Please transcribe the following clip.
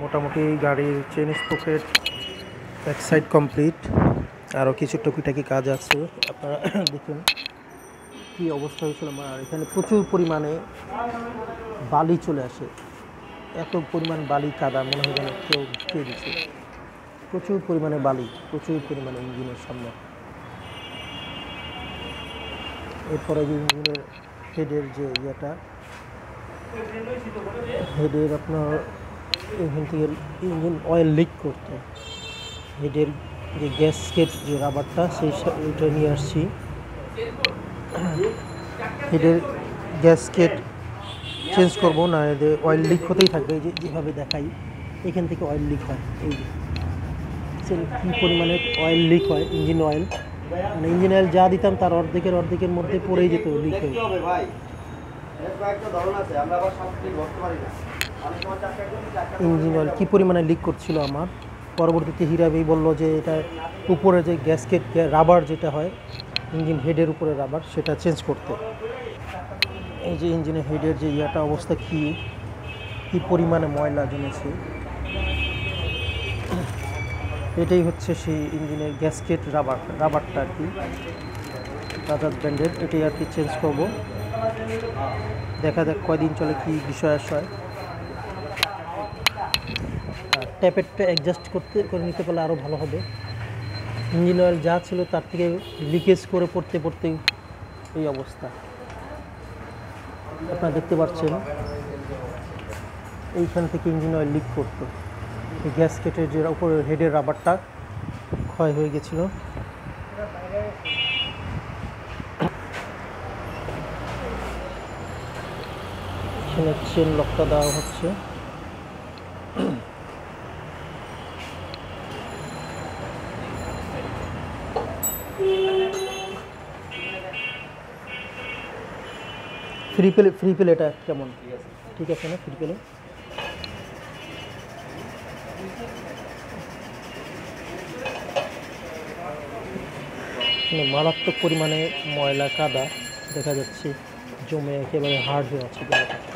মোটামুটি গাড়ির chain sprocket এক সাইড কমপ্লিট, আরও কিছু টুকিটাকি কাজ আছে। আপনারা দেখুন কী অবস্থা হয়েছিল আমার। আর এখানে প্রচুর পরিমাণে বালি চলে আসে, এত পরিমাণ বালি কাদা মনে হয় যেন কেউ ঢুকিয়ে দিচ্ছে। প্রচুর পরিমাণে বালি, প্রচুর পরিমাণে ইঞ্জিনের সামনে। এরপরে যে ইঞ্জিনের হেডের যে ইয়েটা, হেডের আপনার এখান থেকে ইঞ্জিন অয়েল লিক করতো, হেডের যে গ্যাসকেট যে রাবারটা সেইটা নিয়ে আসছি। হেডের গ্যাসকেট চেঞ্জ করবো, না এদের অয়েল লিক হতেই থাকবে। এই যেভাবে দেখাই, এখান থেকে অয়েল লিক হয়। এই যে কী পরিমাণে অয়েল লিক হয়, ইঞ্জিন অয়েল, মানে ইঞ্জিন অয়েল যা দিতাম তার অর্ধেকের মধ্যে পড়েই যেত, লিক হয়ে। ইঞ্জিন অয়েল কী পরিমাণে লিক করছিল আমার। পরবর্তীতে হীরাবি বললো যে এটা উপরে যে গ্যাসকেট রাবার যেটা হয় ইঞ্জিন হেডের উপরে রাবার, সেটা চেঞ্জ করতে। এই যে ইঞ্জিনের হেডের যে ইয়াটা অবস্থা কী পরিমাণে ময়লা জমেছে। এটাই হচ্ছে সেই ইঞ্জিনের গ্যাসকেট রাবারটা আর কি, বাজাজ ব্র্যান্ডের। এটাই আর কি চেঞ্জ করবো। দেখা যাক কয়দিন চলে, কি বিষয় আশয়। আর ট্যাপেরটা অ্যাডজাস্ট করে নিতে পারলে আরও ভালো হবে। ইঞ্জিন অয়েল যা ছিল তার থেকে লিকেজ করে পড়তে এই অবস্থা আপনারা দেখতে পাচ্ছেন। এইখান থেকে ইঞ্জিন অয়েল লিক করতো। এই গ্যাসকেটের যে উপরের হেডের রাবারটা ক্ষয় হয়ে গেছিলো। এখানে চেন লকটা দেওয়া হচ্ছে। ফ্রি পেলে এটা কেমন, ঠিক আছে না? ফ্রি পেলে মারাত্মক পরিমাণে ময়লা কাদা দেখা যাচ্ছে, জমে একেবারে হার্ড হয়ে আছে জায়গাটা।